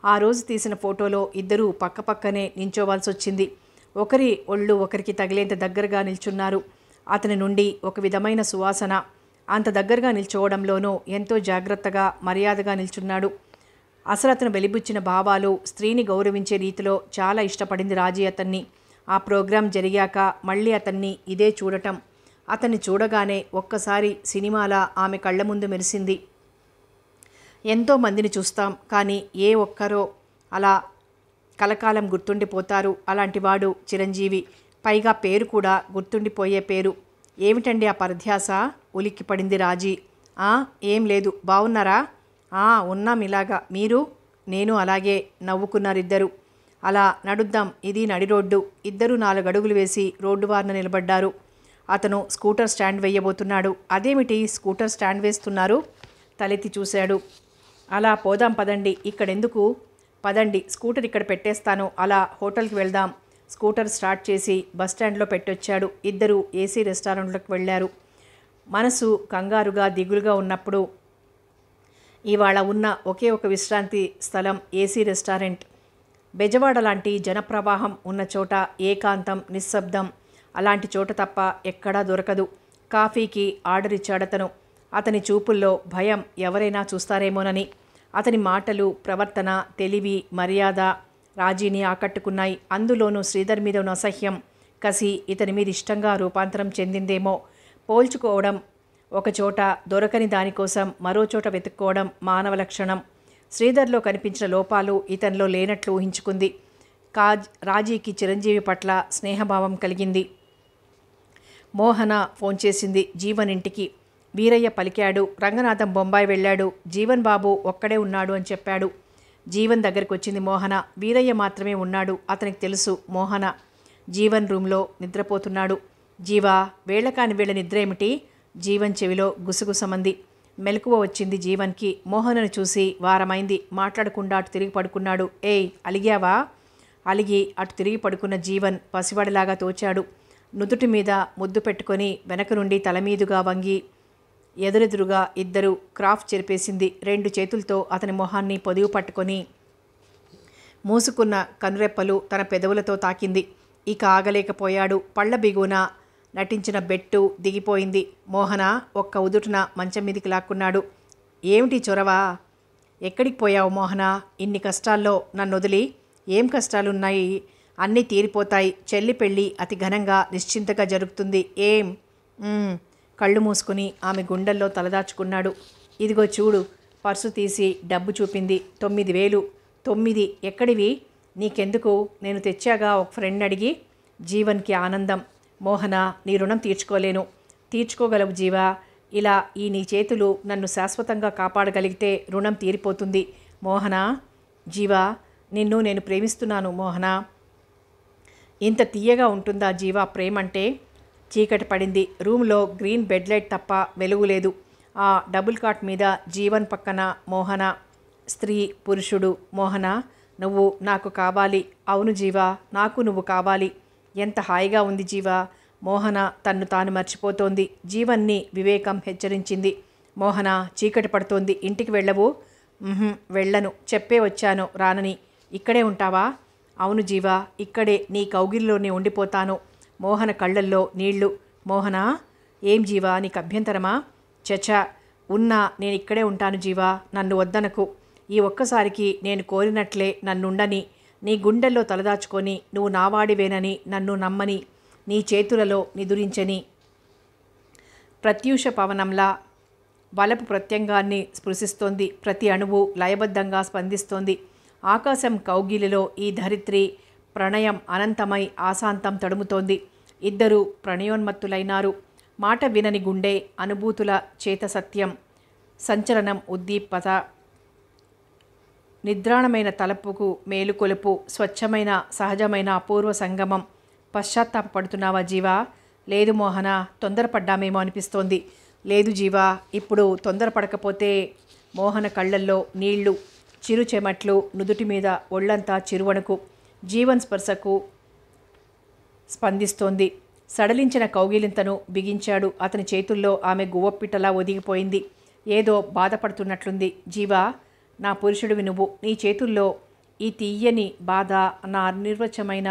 ఆ రోజు తీసిన ఫోటోలో ఇద్దరూ పక్కపక్కనే నించోవాల్సి వచ్చింది. ఒకరి ఒళ్ళు ఒకరికి తగిలేంత దగ్గరగా నిల్చున్నారు. అతని నుండి ఒక విధమైన సువాసన. అంత దగ్గరగా నిల్చోవడంలోనూ ఎంతో జాగ్రత్తగా మర్యాదగా నిల్చున్నాడు. అసలు అతను వెలిబుచ్చిన భావాలు, స్త్రీని గౌరవించే రీతిలో చాలా ఇష్టపడింది రాజీ అతన్ని. ఆ ప్రోగ్రాం జరిగాక మళ్ళీ అతన్ని ఇదే చూడటం. అతన్ని చూడగానే ఒక్కసారి సినిమాలా ఆమె కళ్ళ ముందు మెరిసింది. ఎంతో మందిని చూస్తాం, కానీ ఏ ఒక్కరో అలా కలకాలం గుర్తుండిపోతారు. అలాంటివాడు చిరంజీవి. పైగా పేరు కూడా గుర్తుండిపోయే పేరు. ఏమిటండి ఆ పరధ్యాస? ఉలిక్కిపడింది రాజీ. ఏం లేదు. బాగున్నారా? ఉన్నాం ఇలాగా. మీరు? నేను అలాగే నవ్వుకున్నారిద్దరు. అలా నడుద్దాం, ఇది నడి రోడ్డు. ఇద్దరూ 4 అడుగులు వేసి రోడ్డు వారిన నిలబడ్డారు. అతను స్కూటర్ స్టాండ్ వేయబోతున్నాడు. అదేమిటి స్కూటర్ స్టాండ్ వేస్తున్నారు? తలెత్తి చూశాడు. అలా పోదాం పదండి. ఇక్కడెందుకు? పదండి, స్కూటర్ ఇక్కడ పెట్టేస్తాను. అలా హోటల్కి వెళ్దాం. స్కూటర్ స్టార్ట్ చేసి బస్టాండ్లో పెట్టొచ్చాడు. ఇద్దరు ఏసీ రెస్టారెంట్లోకి వెళ్ళారు. మనసు కంగారుగా దిగులుగా ఉన్నప్పుడు ఇవాళ ఉన్న ఒకే ఒక విశ్రాంతి స్థలం ఏసీ రెస్టారెంట్. బెజవాడ లాంటి జనప్రవాహం ఉన్న చోట ఏకాంతం, నిశ్శబ్దం. అలాంటి చోట తప్ప ఎక్కడా దొరకదు. కాఫీకి ఆర్డర్ ఇచ్చాడతను. అతని చూపుల్లో భయం, ఎవరైనా చూస్తారేమోనని. అతని మాటలు, ప్రవర్తన, తెలివి, మర్యాద రాజీని ఆకట్టుకున్నాయి. అందులోనూ శ్రీధర్ మీద ఉన్న అసహ్యం, కసి ఇతని మీద ఇష్టంగా రూపాంతరం చెందిందేమో. పోల్చుకోవడం, ఒకచోట దొరకని దానికోసం మరో చోట వెతుక్కోవడం మానవ లక్షణం. శ్రీధర్లో కనిపించిన లోపాలు ఇతనిలో లేనట్లు ఊహించుకుంది. రాజీకి చిరంజీవి పట్ల స్నేహభావం కలిగింది. మోహన ఫోన్ చేసింది జీవన్ ఇంటికి. వీరయ్య పలికాడు. రంగనాథం బొంబాయి వెళ్ళాడు. జీవన్ బాబు ఒక్కడే ఉన్నాడు అని చెప్పాడు. జీవన్ దగ్గరికి వచ్చింది మోహన. వీరయ్య మాత్రమే ఉన్నాడు. అతనికి తెలుసు మోహన జీవన్ రూమ్లో నిద్రపోతున్నాడు. జీవా, వేళకాని వేళ నిద్ర ఏమిటి? జీవన్ చెవిలో గుసగుసమంది. మెలకువ వచ్చింది జీవన్కి. మోహనను చూసి వారమైంది. మాట్లాడకుండా అటు తిరిగి పడుకున్నాడు. ఏయ్, అలిగావా? అలిగి అటు తిరిగి పడుకున్న జీవన్ పసివాడిలాగా తోచాడు. నుదుటి మీద ముద్దు పెట్టుకొని వెనక నుండి తలమీదుగా వంగి ఎదురెదురుగా ఇద్దరు క్రాఫ్ చెరిపేసింది. 2 చేతులతో అతని మొహాన్ని పొదివి పట్టుకొని మూసుకున్న కనురెప్పలు తన పెదవులతో తాకింది. ఇక ఆగలేకపోయాడు. పళ్ళ బిగున నటించిన బెట్టు దిగిపోయింది. మోహన ఒక్క ఉదుటున మంచం మీదికి లాక్కున్నాడు. ఏమిటి చొరవా? ఎక్కడికి పోయావు మోహన? ఇన్ని కష్టాల్లో నన్నొదిలి? ఏం కష్టాలున్నాయి? అన్నీ తీరిపోతాయి. చెల్లి పెళ్ళి అతి ఘనంగా నిశ్చింతగా జరుగుతుంది. ఏం? కళ్ళు మూసుకుని ఆమె గుండెల్లో తలదాచుకున్నాడు. ఇదిగో చూడు. పర్సు తీసి డబ్బు చూపింది. 9,000. 9 ఎక్కడివి? నీకెందుకు? నేను తెచ్చాగా ఒక ఫ్రెండ్ అడిగి. జీవన్కి ఆనందం. మోహన, నీ రుణం తీర్చుకోలేను. తీర్చుకోగలవు జీవా. ఇలా ఈ నీ చేతులు నన్ను శాశ్వతంగా కాపాడగలిగితే రుణం తీరిపోతుంది. మోహన, జీవా, నిన్ను నేను ప్రేమిస్తున్నాను మోహన. ఇంత తీయగా ఉంటుందా జీవా ప్రేమంటే? చీకటి పడింది. రూమ్లో గ్రీన్ బెడ్ లైట్ తప్ప వెలుగులేదు. ఆ డబుల్ కాట్ మీద జీవన్ పక్కన మోహన. స్త్రీ, పురుషుడు. మోహన, నువ్వు నాకు కావాలి. అవును జీవా, నాకు నువ్వు కావాలి. ఎంత హాయిగా ఉంది జీవా. మోహన తన్ను తాను మర్చిపోతోంది. జీవన్ని వివేకం హెచ్చరించింది. మోహన, చీకటి పడుతోంది. ఇంటికి వెళ్ళవు? వెళ్ళను. చెప్పే వచ్చాను రానని. ఇక్కడే ఉంటావా? అవును జీవా, ఇక్కడే నీ కౌగిలిలోనే ఉండిపోతాను. మోహన కళ్ళల్లో నీళ్లు. మోహన, ఏం జీవా, నీకు అభ్యంతరమా? చచా, ఉన్నా నేను ఇక్కడే ఉంటాను జీవా. నన్ను వద్దనకు. ఈ ఒక్కసారికి నేను కోరినట్లే నన్నుండని, నీ గుండెల్లో తలదాచుకొని నువ్వు నావాడివేనని నన్ను నమ్మని, నీ చేతులలో నిదురించని. ప్రత్యూష పవనంలా వలపు ప్రత్యంగాన్ని స్పృశిస్తోంది. ప్రతి అణువు లయబద్ధంగా స్పందిస్తోంది. ఆకాశం కౌగిలిలో ఈ ధరిత్రి ప్రణయం అనంతమై ఆశాంతం తడుముతోంది. ఇద్దరూ ప్రణయోన్మత్తులైనారు. మాట వినని గుండె, అనుభూతుల చేత సత్యం, సంచలనం, ఉద్దీపత, నిద్రాణమైన తలపుకు మేలుకొలుపు, స్వచ్ఛమైన సహజమైన అపూర్వ సంగమం. పశ్చాత్తాపడుతున్నావా జీవా? లేదు మోహన, తొందరపడ్డామేమో అనిపిస్తోంది. లేదు జీవా, ఇప్పుడు తొందరపడకపోతే. మోహన కళ్ళల్లో నీళ్లు, చిరు చెమట్లు, నుదుటి మీద ఒళ్లంతా చిరువణుకు. జీవన్ స్పర్శకు స్పందిస్తోంది. సడలించిన కౌగిలింతను బిగించాడు. అతని చేతుల్లో ఆమె గువ్వపిట్టలా ఒదిగిపోయింది. ఏదో బాధపడుతున్నట్లుంది. జీవా, నా పురుషుడివి నువ్వు. నీ చేతుల్లో ఈ తీయని బాధ, నా అనిర్వచమైన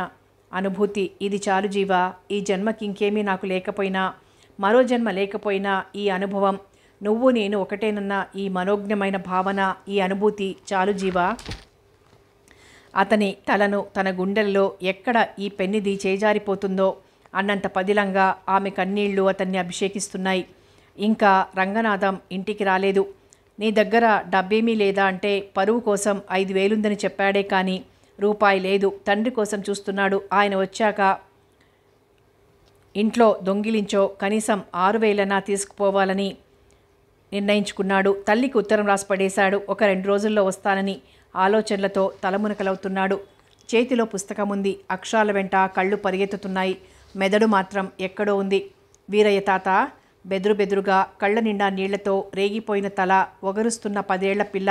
అనుభూతి, ఇది చాలు జీవా. ఈ జన్మకి ఇంకేమీ నాకు లేకపోయినా, మరో జన్మ లేకపోయినా ఈ అనుభవం, నువ్వు నేను ఒకటేనన్న ఈ మనోజ్ఞమైన భావన, ఈ అనుభూతి చాలు జీవా. అతని తలను తన గుండెల్లో ఎక్కడ ఈ పెన్నిది చేజారిపోతుందో అన్నంత పదిలంగా ఆమె కన్నీళ్లు అతన్ని అభిషేకిస్తున్నాయి. ఇంకా రంగనాథం ఇంటికి రాలేదు. నీ దగ్గర డబ్బేమీ లేదా అంటే పరువు కోసం 5,000 చెప్పాడే కానీ రూపాయి లేదు. తండ్రి కోసం చూస్తున్నాడు. ఆయన వచ్చాక ఇంట్లో దొంగిలించో కనీసం 6,000 తీసుకుపోవాలని నిర్ణయించుకున్నాడు. తల్లికి ఉత్తరం రాసి పడేశాడు. ఒక 2 రోజుల్లో వస్తానని ఆలోచనలతో తలమునకలవుతున్నాడు. చేతిలో పుస్తకం ఉంది. అక్షరాల వెంట కళ్ళు పరిగెత్తుతున్నాయి. మెదడు మాత్రం ఎక్కడో ఉంది. వీరయ్య తాత బెదురుగా కళ్ళ నిండా నీళ్లతో రేగిపోయిన తల, ఒగరుస్తున్న 10 ఏళ్ల పిల్ల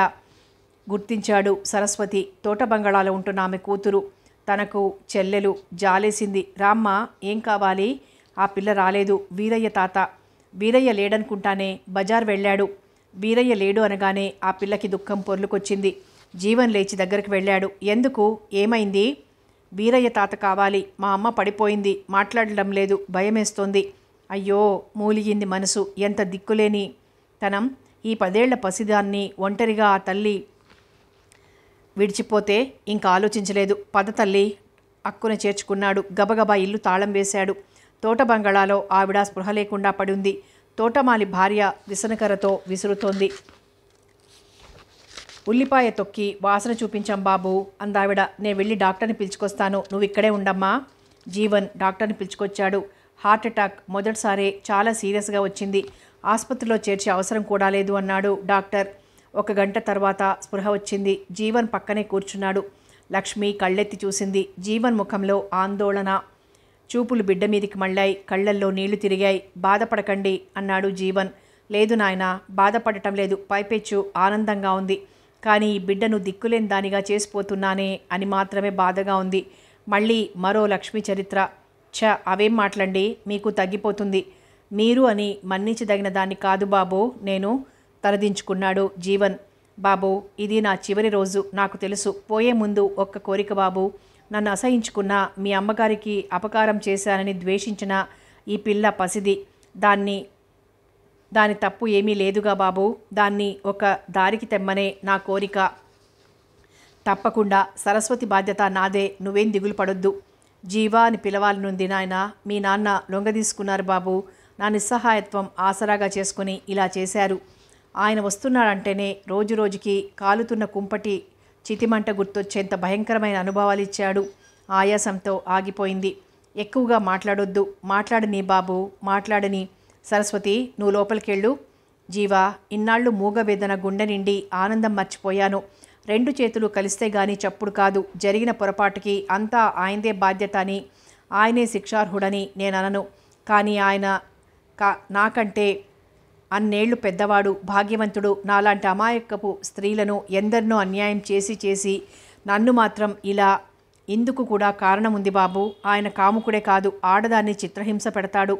గుర్తించాడు. సరస్వతి, తోట బంగాళాలో ఉంటున్న ఆమె కూతురు, తనకు చెల్లెలు. జాలేసింది. రామ్మ, ఏం కావాలి? ఆ పిల్ల రాలేదు. వీరయ్య తాత. వీరయ్య లేడనుకుంటానే, బజార్ వెళ్ళాడు. వీరయ్య లేడు అనగానే ఆ పిల్లకి దుఃఖం పొర్లుకొచ్చింది. జీవన్ లేచి దగ్గరికి వెళ్ళాడు. ఎందుకు? ఏమైంది? వీరయ్య తాత కావాలి. మా అమ్మ పడిపోయింది. మాట్లాడడం లేదు. భయమేస్తోంది. అయ్యో, మూలిగింది మనసు. ఎంత దిక్కులేని తనం. ఈ 10 ఏళ్ల పసిదాన్ని ఒంటరిగా ఆ తల్లి విడిచిపోతే ఇంకా ఆలోచించలేదు. పద తల్లి, అక్కున చేర్చుకున్నాడు. గబగబా ఇల్లు తాళం వేశాడు. తోట బంగాళాలో ఆవిడ స్పృహ లేకుండా పడింది. తోటమాలి భార్య విసనకరతో విసురుతోంది. ఉల్లిపాయ తొక్కి వాసన చూపించాం బాబు అందావిడ. నే వెళ్ళి డాక్టర్ని పిలుచుకొస్తాను, నువ్వు ఇక్కడే ఉండమ్మా. జీవన్ డాక్టర్ని పిలుచుకొచ్చాడు. హార్ట్ అటాక్ మొదటిసారే, చాలా సీరియస్గా వచ్చింది. ఆసుపత్రిలో చేర్చే అవసరం కూడా లేదు అన్నాడు డాక్టర్. 1 గంట తర్వాత స్పృహ వచ్చింది. జీవన్ పక్కనే కూర్చున్నాడు. లక్ష్మి కళ్ళెత్తి చూసింది. జీవన్ ముఖంలో ఆందోళన. చూపులు బిడ్డ మీదికి మళ్ళాయి. కళ్ళల్లో నీళ్లు తిరిగాయి. బాధపడకండి అన్నాడు జీవన్. లేదు నాయనా, బాధపడటం లేదు. పైపెచ్చు ఆనందంగా ఉంది. కానీ ఈ బిడ్డను దిక్కులేని దానిగా చేసిపోతున్నానే అని మాత్రమే బాధగా ఉంది. మళ్ళీ మరో లక్ష్మి చరిత్ర. అవేం మాటలండి, మీకు తగ్గిపోతుంది. మీరు అని మన్నించదగిన దాన్ని కాదు బాబు నేను, తలదించుకున్నాడు జీవన్. బాబు, ఇది నా చివరి రోజు, నాకు తెలుసు. పోయే ముందు ఒక్క కోరిక బాబు. నన్ను అసహించుకున్న, మీ అమ్మగారికి అపకారం చేశానని ద్వేషించిన ఈ పిల్ల పసిది. దాని తప్పు ఏమీ లేదుగా బాబు. దాన్ని ఒక దారికి తెమ్మనే నా కోరిక. తప్పకుండా. సరస్వతి బాధ్యత నాదే. నువ్వేం దిగులు పడొద్దు. జీవా అని పిలవాలనుంది నాయన. మీ నాన్న లొంగదీసుకున్నారు బాబు. నా నిస్సహాయత్వం ఆసరాగా చేసుకుని ఇలా చేశారు. ఆయన వస్తున్నాడంటేనే రోజురోజుకి కాలుతున్న కుంపటి చితిమంట గుర్తొచ్చేంత భయంకరమైన అనుభవాలు ఇచ్చాడు. ఆయాసంతో ఆగిపోయింది. ఎక్కువగా మాట్లాడొద్దు. మాట్లాడని బాబు, మాట్లాడని. సరస్వతి, నువ్వు లోపలికెళ్ళు. జీవా, ఇన్నాళ్ళు మూగవేదన గుండె నిండి ఆనందం మర్చిపోయాను. 2 చేతులు కలిస్తే గాని చప్పుడు కాదు. జరిగిన పొరపాటుకి అంతా ఆయనదే బాధ్యత అని, ఆయనే శిక్షార్హుడని నేననను. కానీ ఆయన నాకంటే అన్నేళ్లు పెద్దవాడు, భాగ్యవంతుడు. నాలాంటి అమాయకపు స్త్రీలను ఎందరినో అన్యాయం చేసి నన్ను మాత్రం ఇలా ఇందుకు కూడా కారణం ఉంది బాబు. ఆయన కాముకుడే కాదు, ఆడదాన్ని చిత్రహింస పెడతాడు.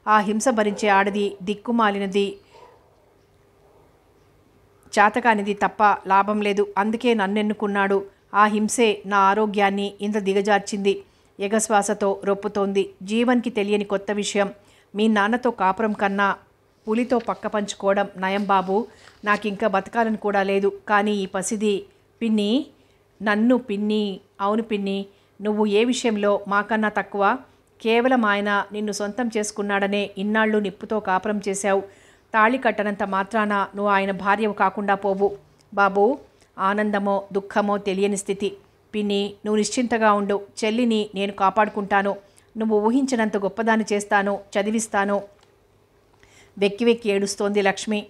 ఆ హింస భరించే ఆడది దిక్కుమాలినది, చేతకానిది తప్ప లాభం లేదు. అందుకే నన్నెన్నుకున్నాడు. ఆ హింసే నా ఆరోగ్యాన్ని ఇంత దిగజార్చింది. ఎగశ్వాసతో రొప్పుతోంది. జీవన్కి తెలియని కొత్త విషయం. మీ నాన్నతో కాపురం కన్నా పులితో పక్క పంచుకోవడం నయం బాబు. నాకింకా బతకాలని కూడా లేదు. కానీ ఈ పసిది. పిన్ని, నన్ను పిన్ని. అవును పిన్ని, నువ్వు ఏ విషయంలో మాకన్నా తక్కువ? కేవలం ఆయన నిన్ను సొంతం చేసుకున్నాడనే ఇన్నాళ్ళు నిప్పుతో కాపురం చేశావు. తాళి కట్టనంత మాత్రాన నువ్వు ఆయన భార్యవు కాకుండా పోవు బాబు. ఆనందమో దుఃఖమో తెలియని స్థితి. పిన్ని, నువ్వు నిశ్చింతగా ఉండు. చెల్లిని నేను కాపాడుకుంటాను. నువ్వు ఊహించినంత గొప్పదాన్ని చేస్తాను, చదివిస్తాను. వెక్కి వెక్కి ఏడుస్తోంది లక్ష్మి.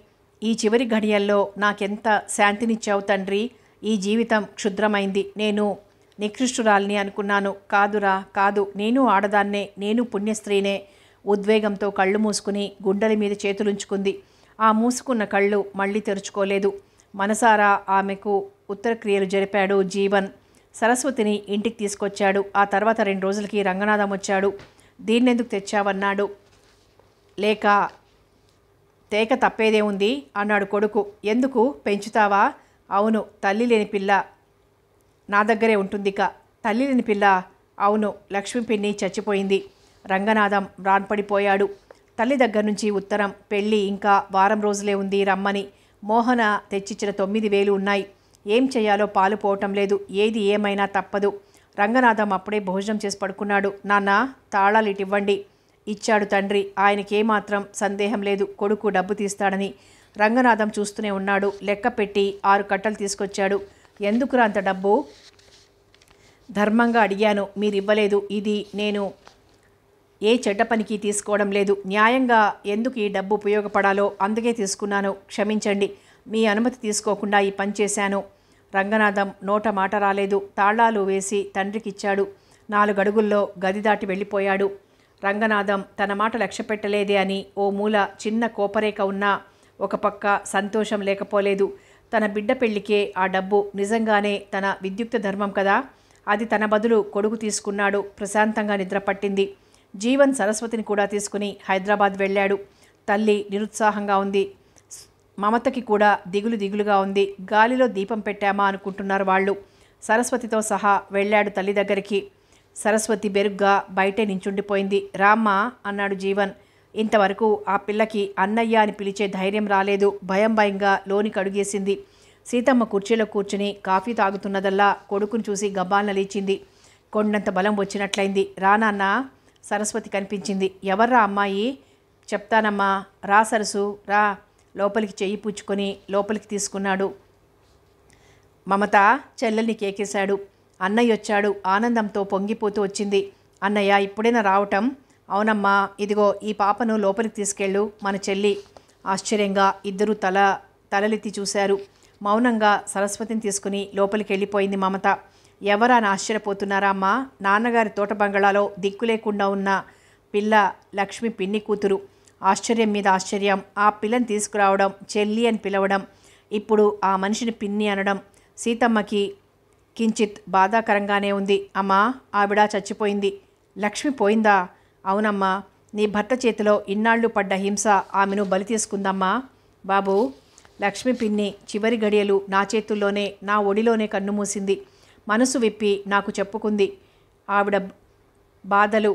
ఈ చివరి ఘడియల్లో నాకెంత శాంతినిచ్చావు తండ్రి. ఈ జీవితం క్షుద్రమైంది. నేను నికృష్టురాల్ని అనుకున్నాను. కాదురా కాదు, నేను ఆడదాన్నే, నేను పుణ్యస్త్రీనే. ఉద్వేగంతో కళ్ళు మూసుకుని గుండెల మీద చేతులుంచుకుంది. ఆ మూసుకున్న కళ్ళు మళ్ళీ తెరుచుకోలేదు. మనసారా ఆమెకు ఉత్తరక్రియలు జరిపాడు జీవన్. సరస్వతిని ఇంటికి తీసుకొచ్చాడు. ఆ తర్వాత 2 రోజులకి రంగనాథం వచ్చాడు. దీన్నెందుకు తెచ్చావన్నాడు. లేక తేక తప్పేదే ఉంది అన్నాడు కొడుకు. ఎందుకు పెంచుతావా? అవును, తల్లి లేని పిల్ల నా దగ్గరే ఉంటుందిక. తల్లి లేని పిల్ల? అవును, లక్ష్మి పిన్ని చచ్చిపోయింది. రంగనాథం రాన్పడిపోయాడు. తల్లి దగ్గర నుంచి ఉత్తరం, పెళ్ళి ఇంకా వారం రోజులే ఉంది రమ్మని. మోహన తెచ్చిచ్చిన 9,000 ఉన్నాయి. ఏం చేయాలో పాలు పోవటం లేదు. ఏది ఏమైనా తప్పదు. రంగనాథం అప్పుడే భోజనం చేసి పడుకున్నాడు. నాన్న, తాళాలు ఇటివ్వండి. ఇచ్చాడు తండ్రి. ఆయనకేమాత్రం సందేహం లేదు కొడుకు డబ్బు తీస్తాడని. రంగనాథం చూస్తూనే ఉన్నాడు. లెక్క పెట్టి 6 కట్టలు తీసుకొచ్చాడు. ఎందుకురా అంత డబ్బు? ధర్మంగా అడిగాను, మీరివ్వలేదు. ఇది నేను ఏ చెడ్డ పనికి తీసుకోవడం లేదు. న్యాయంగా ఎందుకు ఈ డబ్బు ఉపయోగపడాలో అందుకే తీసుకున్నాను. క్షమించండి, మీ అనుమతి తీసుకోకుండా ఈ పని చేశాను. రంగనాథం నోట మాట రాలేదు. తాళాలు వేసి తండ్రికిచ్చాడు. 4 అడుగుల్లో గది దాటి వెళ్ళిపోయాడు. రంగనాథం తన మాట లక్ష్యపెట్టలేదే అని ఓ మూల చిన్న కోపరేఖ ఉన్నా ఒక పక్క సంతోషం లేకపోలేదు. తన బిడ్డ పెళ్లికే ఆ డబ్బు నిజంగానే తన విద్యుక్త ధర్మం కదా. అది తన బదులు కొడుకు తీసుకున్నాడు. ప్రశాంతంగా నిద్రపట్టింది. జీవన్ సరస్వతిని కూడా తీసుకుని హైదరాబాద్ వెళ్ళాడు. తల్లి నిరుత్సాహంగా ఉంది. మమతకి కూడా దిగులుగా ఉంది. గాలిలో దీపం పెట్టామా అనుకుంటున్నారు వాళ్ళు. సరస్వతితో సహా వెళ్ళాడు తల్లి దగ్గరికి. సరస్వతి బెరుగ్గా బయటే నించుండిపోయింది. రామ్మా అన్నాడు జీవన్. ఇంతవరకు ఆ పిల్లకి అన్నయ్య అని పిలిచే ధైర్యం రాలేదు. భయంగా లోనికి అడుగేసింది. సీతమ్మ కుర్చీలో కూర్చుని కాఫీ తాగుతున్నదల్లా కొడుకుని చూసి గబ్బాలను లేచింది. కొండంత బలం వచ్చినట్లయింది. రానాన్న. సరస్వతి కనిపించింది. ఎవర్రా అమ్మాయి? చెప్తానమ్మా, రా సరసు రా. లోపలికి చెయ్యి పుచ్చుకొని లోపలికి తీసుకున్నాడు. మమత చెల్లెల్ని కేకేశాడు. అన్నయ్య వచ్చాడు. ఆనందంతో పొంగిపోతూ వచ్చింది. అన్నయ్య ఇప్పుడైనా రావటం? అవునమ్మా, ఇదిగో ఈ పాపను లోపలికి తీసుకెళ్ళు, మన చెల్లి. ఆశ్చర్యంగా ఇద్దరూ తలలెత్తి చూశారు. మౌనంగా సరస్వతిని తీసుకుని లోపలికి వెళ్ళిపోయింది మమత. ఎవరా ఆశ్చర్యపోతున్నారా అమ్మా? నాన్నగారి తోట బంగళాలో దిక్కు లేకుండా ఉన్న పిల్ల లక్ష్మి పిన్ని కూతురు. ఆశ్చర్యం మీద ఆశ్చర్యం. ఆ పిల్లని తీసుకురావడం, చెల్లి అని పిలవడం, ఇప్పుడు ఆ మనిషిని పిన్ని అనడం సీతమ్మకి కించిత్ బాధాకరంగానే ఉంది. అమ్మా, ఆవిడ చచ్చిపోయింది. లక్ష్మి పోయిందా? అవునమ్మా, నీ భర్త చేతిలో ఇన్నాళ్ళు పడ్డ హింస ఆమెను బలి తీసుకుందమ్మా. బాబు, లక్ష్మి పిన్ని చివరి గడియలు నా చేతుల్లోనే, నా ఒడిలోనే కన్నుమూసింది. మనసు విప్పి నాకు చెప్పుకుంది ఆవిడ బాధలు.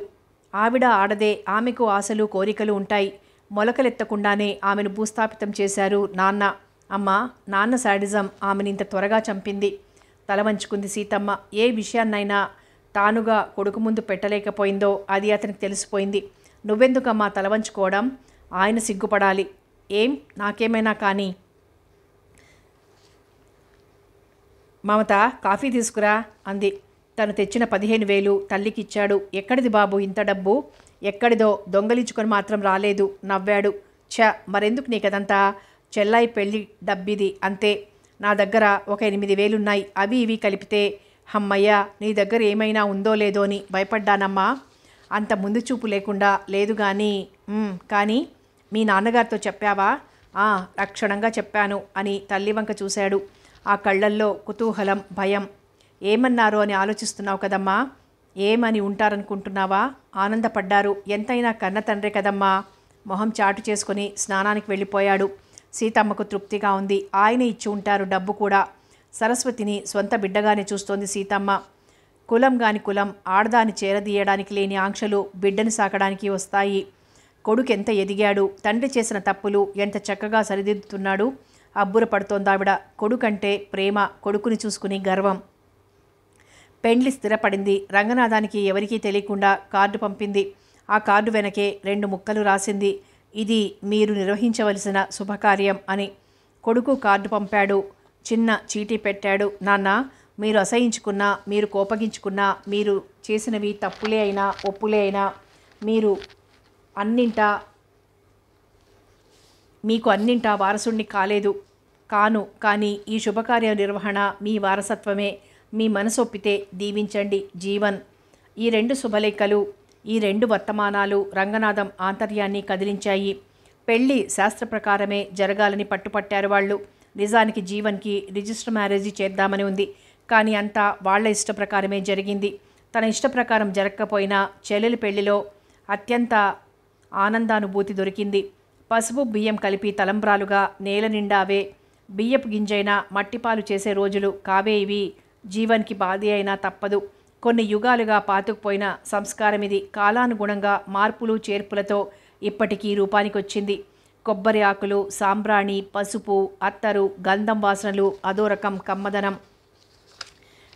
ఆవిడ ఆడదే, ఆమెకు ఆశలు కోరికలు ఉంటాయి. మొలకలెత్తకుండానే ఆమెను భూస్థాపితం చేశారు నాన్న. అమ్మా, నాన్న శాడిజం ఆమెనింత త్వరగా చంపింది. తల వంచుకుంది సీతమ్మ. ఏ విషయాన్నైనా తానుగా కొడుకు ముందు పెట్టలేకపోయిందో అది అతనికి తెలిసిపోయింది. నువ్వెందుకమ్మా తల వంచుకోవడం? ఆయన సిగ్గుపడాలి. ఏం నాకేమైనా కానీ. మమత, కాఫీ తీసుకురా అంది. తను తెచ్చిన 15,000 తల్లికిచ్చాడు. ఎక్కడిది బాబు ఇంత డబ్బు? ఎక్కడిదో, దొంగలించుకొని మాత్రం రాలేదు. నవ్వాడు. మరెందుకు నీకదంతా? చెల్లాయి పెళ్ళి డబ్బిది అంతే. నా దగ్గర ఒక 8,000 ఉన్నాయి. అవి ఇవి కలిపితే. హమ్మయ్య, నీ దగ్గర ఏమైనా ఉందో లేదో అని భయపడ్డానమ్మా. అంత ముందు చూపు లేకుండా లేదు కానీ మీ నాన్నగారితో చెప్పావా? లక్షణంగా చెప్పాను అని తల్లి వంక చూశాడు. ఆ కళ్ళల్లో కుతూహలం, భయం. ఏమన్నారో అని ఆలోచిస్తున్నావు కదమ్మా. ఏమని ఉంటారనుకుంటున్నావా? ఆనందపడ్డారు. ఎంతైనా కన్న తండ్రే కదమ్మా. మొహం చాటు చేసుకుని స్నానానికి వెళ్ళిపోయాడు. సీతమ్మకు తృప్తిగా ఉంది. ఆయన ఇచ్చి ఉంటారు డబ్బు కూడా. సరస్వతిని సొంత బిడ్డగానే చూస్తోంది సీతమ్మ. కులం గాని కులం, ఆడదాన్ని చేరదీయడానికి లేని ఆంక్షలు బిడ్డని సాకడానికి వస్తాయి. కొడుకు ఎంత ఎదిగాడు. తండ్రి చేసిన తప్పులు ఎంత చక్కగా సరిదిద్దుతున్నాడు. అబ్బుర పడుతోందావిడ. కొడుకంటే ప్రేమ, కొడుకుని చూసుకుని గర్వం. పెండ్లి స్థిరపడింది. రంగనాథానికి ఎవరికీ తెలియకుండా కార్డు పంపింది. ఆ కార్డు వెనకే 2 ముక్కలు రాసింది. ఇది మీరు నిర్వహించవలసిన శుభకార్యం అని. కొడుకు కార్డు పంపాడు. చిన్న చీటీ పెట్టాడు. నాన్న, మీరు అసహించుకున్నా, మీరు కోపగించుకున్నా, మీరు చేసినవి తప్పులే అయినా ఒప్పులే అయినా, మీరు అన్నింటా మీకు అన్నింటా వారసుణ్ణి కాలేదు కానీ ఈ శుభకార్య నిర్వహణ మీ వారసత్వమే. మీ మనసొప్పితే దీవించండి జీవన్. ఈ 2 శుభలేఖలు, ఈ 2 వర్తమానాలు రంగనాథం ఆంతర్యాన్ని కదిలించాయి. పెళ్లి శాస్త్ర ప్రకారమే జరగాలని పట్టుపట్టారు వాళ్ళు. నిజానికి జీవన్కి రిజిస్టర్ మ్యారేజీ చేద్దామని ఉంది. కానీ అంతా వాళ్ల ఇష్ట ప్రకారమే జరిగింది. తన ఇష్ట ప్రకారం జరగకపోయినా చెల్లెలి పెళ్లిలో అత్యంత ఆనందానుభూతి దొరికింది. పసుపు బియ్యం కలిపి తలంబ్రాలుగా నేల నిండావే. బియ్యపు గింజైనా మట్టిపాలు చేసే రోజులు కావే ఇవి. జీవన్కి బాధ అయినా తప్పదు. కొన్ని యుగాలుగా పాతుకుపోయిన సంస్కారం ఇది. కాలానుగుణంగా మార్పులు చేర్పులతో ఇప్పటికీ రూపానికొచ్చింది. కొబ్బరి ఆకులు, సాంబ్రాణి, పసుపు, అత్తరు, గంధం వాసనలు, అదో రకం కమ్మదనం.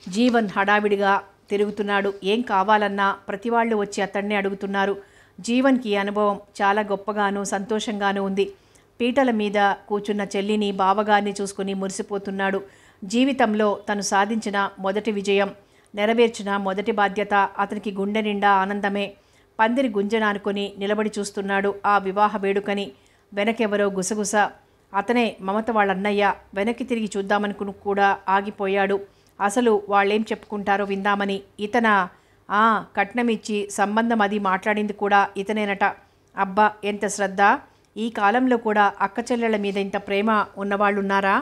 జీవన్ హడావిడిగా తిరుగుతున్నాడు. ఏం కావాలన్నా ప్రతివాళ్ళు వచ్చి అతన్నే అడుగుతున్నారు. జీవన్కి ఈ అనుభవం చాలా గొప్పగానూ సంతోషంగానూ ఉంది. పీటల మీద కూర్చున్న చెల్లిని, బావగారిని చూసుకుని మురిసిపోతున్నాడు. జీవితంలో తను సాధించిన మొదటి విజయం, నెరవేర్చిన మొదటి బాధ్యత. అతనికి గుండె నిండా ఆనందమే. పందిరి గుంజన అనుకుని నిలబడి చూస్తున్నాడు ఆ వివాహ వేడుకని. వెనకెవరో గుసగుస. అతనే మమత వాళ్ళన్నయ్య. వెనక్కి తిరిగి చూద్దామనుకుని కూడా ఆగిపోయాడు. అసలు వాళ్ళేం చెప్పుకుంటారో విందామని. ఇతనా? కట్నమిచ్చి సంబంధం అది మాట్లాడింది కూడా ఇతనేనట. అబ్బా, ఎంత శ్రద్ధ! ఈ కాలంలో కూడా అక్క చెల్లెళ్ళ మీద ఇంత ప్రేమ ఉన్నవాళ్ళున్నారా?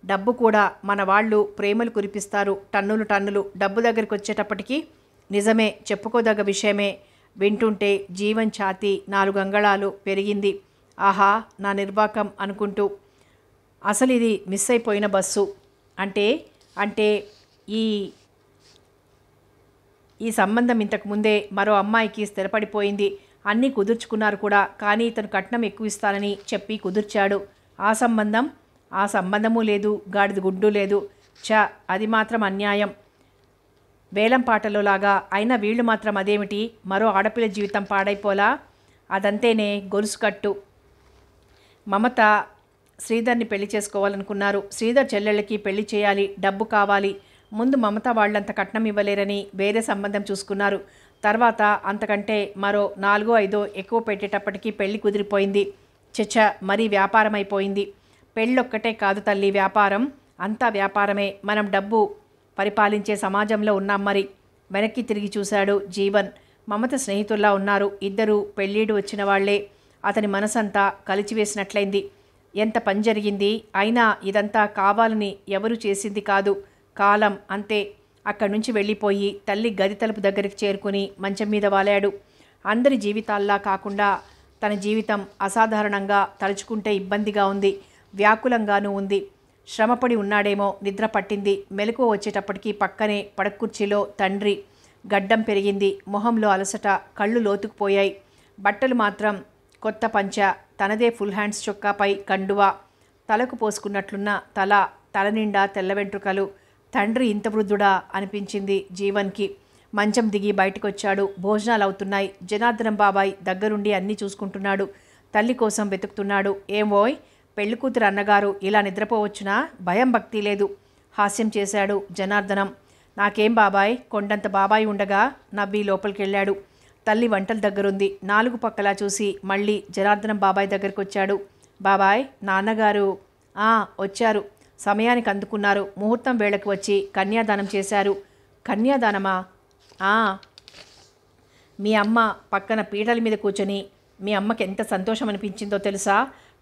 డబ్బు కూడా మన వాళ్ళు ప్రేమలు కురిపిస్తారు. టన్నులు టన్నులు. డబ్బు దగ్గరికి వచ్చేటప్పటికి నిజమే, చెప్పుకోదగ్గ విషయమే. వింటుంటే జీవన్ ఛాతీ 4 అంగళాలు పెరిగింది. ఆహా, నా నిర్వాకం అనుకుంటూ. అసలు ఇది మిస్ అయిపోయిన బస్సు. అంటే ఈ ఈ సంబంధం ఇంతకుముందే మరో అమ్మాయికి స్థిరపడిపోయింది. అన్నీ కుదుర్చుకున్నారు కూడా. కానీ ఇతను కట్నం ఎక్కువ ఇస్తానని చెప్పి కుదుర్చాడు. ఆ సంబంధము లేదు, గాడిద గుడ్డు లేదు. అది మాత్రం అన్యాయం. వేలం పాటలో లాగా. అయినా వీళ్ళు మాత్రం అదేమిటి, మరో ఆడపిల్ల జీవితం పాడైపోలా? అదంతేనే, గొలుసు కట్టు. మమత శ్రీధర్ని పెళ్లి చేసుకోవాలనుకున్నారు. శ్రీధర్ చెల్లెళ్ళకి పెళ్లి చేయాలి, డబ్బు కావాలి. ముందు మమత వాళ్ళంత కట్నం ఇవ్వలేరని వేరే సంబంధం చూసుకున్నారు. తర్వాత అంతకంటే మరో 4-5 ఎక్కువ పెట్టేటప్పటికీ పెళ్లి కుదిరిపోయింది. మరీ వ్యాపారం అయిపోయింది. పెళ్ళొక్కటే కాదు తల్లి, వ్యాపారం. అంతా వ్యాపారమే. మనం డబ్బు పరిపాలించే సమాజంలో ఉన్నాం మరి. వెనక్కి తిరిగి చూశాడు జీవన్. మమత స్నేహితుల్లా ఉన్నారు. ఇద్దరు పెళ్ళీడు వచ్చిన వాళ్లే. అతని మనసంతా కలిచివేసినట్లయింది. ఎంత పని జరిగింది! అయినా ఇదంతా కావాలని ఎవరు చేసింది కాదు, కాలం అంతే. అక్కడి నుంచి వెళ్ళిపోయి తల్లి గది తలుపు దగ్గరికి చేరుకుని మంచం మీద వాలాడు. అందరి జీవితాల్లా కాకుండా తన జీవితం అసాధారణంగా తలుచుకుంటే ఇబ్బందిగా ఉంది, వ్యాకులంగానూ ఉంది. శ్రమపడి ఉన్నాడేమో, నిద్ర పట్టింది. మెలకువ వచ్చేటప్పటికి పక్కనే పడకుర్చీలో తండ్రి. గడ్డం పెరిగింది, మొహంలో అలసట, కళ్ళు లోతుకుపోయాయి. బట్టలు మాత్రం కొత్త పంచ, తనదే ఫుల్ హ్యాండ్స్ చొక్కాపై కండువా, తలకు పోసుకున్నట్లున్న తల నిండా తెల్ల వెంట్రుకలు. తండ్రి ఇంత వృద్ధుడా అనిపించింది జీవన్కి. మంచం దిగి బయటకొచ్చాడు. భోజనాలు అవుతున్నాయి. జనార్దనం బాబాయ్ దగ్గరుండి అన్నీ చూసుకుంటున్నాడు. తల్లి కోసం వెతుకుతున్నాడు. ఏమోయ్, పెళ్ళికూతురు అన్నగారు ఇలా నిద్రపోవచ్చునా? భయం భక్తి లేదు. హాస్యం చేశాడు జనార్దనం. నాకేం బాబాయ్, కొండంత బాబాయ్ ఉండగా నవ్వి లోపలికెళ్ళాడు. తల్లి వంటల దగ్గరుంది. 4 పక్కలా చూసి మళ్ళీ జనార్దనం బాబాయ్ దగ్గరికి వచ్చాడు. బాబాయ్, నాన్నగారు వచ్చారు. సమయానికి అందుకున్నారు. ముహూర్తం వేళకు వచ్చి కన్యాదానం చేశారు. కన్యాదానమా? మీ అమ్మ పక్కన పీటల మీద కూర్చొని మీ అమ్మకి ఎంత సంతోషం అనిపించిందో తెలుసా?